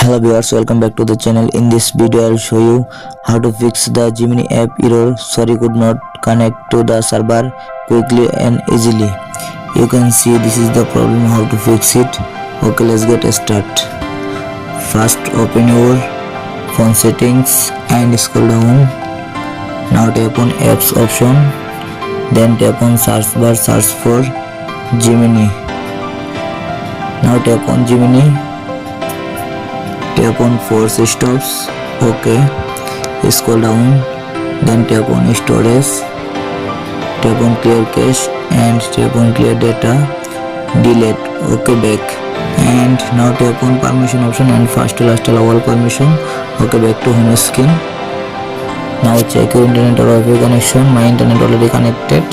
Hello viewers, welcome back to the channel. In this video I'll show you how to fix the Gemini app error. Sorry, could not connect to the server quickly and easily. You can see this is the problem, how to fix it. Okay, let's get started. First open your phone settings and scroll down. Now tap on apps option, then tap on search bar, search for Gemini. Now tap on Gemini, tap on force stops. Okay, scroll down, then tap on storage, tap on clear cache and tap on clear data, delete. Okay, back, and now tap on permission option and first to last allow all permission. Okay, back to home screen. Now check your internet or Wi-Fi connection. My internet already connected.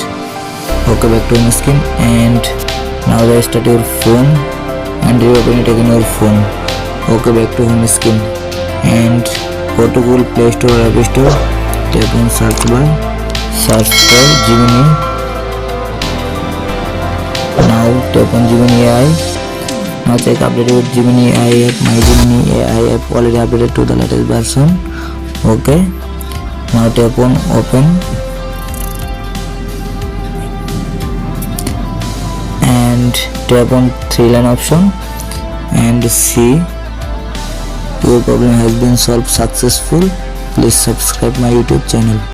Okay, back to home screen, and now restart your phone and reopen it again your phone. Okay, back to home screen and go to Google Play Store or App Store. Tap on search bar, search for Gemini. Now tap on Gemini AI. Now check updated with Gemini AI app. My Gemini AI app already updated to the latest version. Okay, now tap on open and tap on 3-line option and see your problem has been solved successful. Please subscribe my YouTube channel.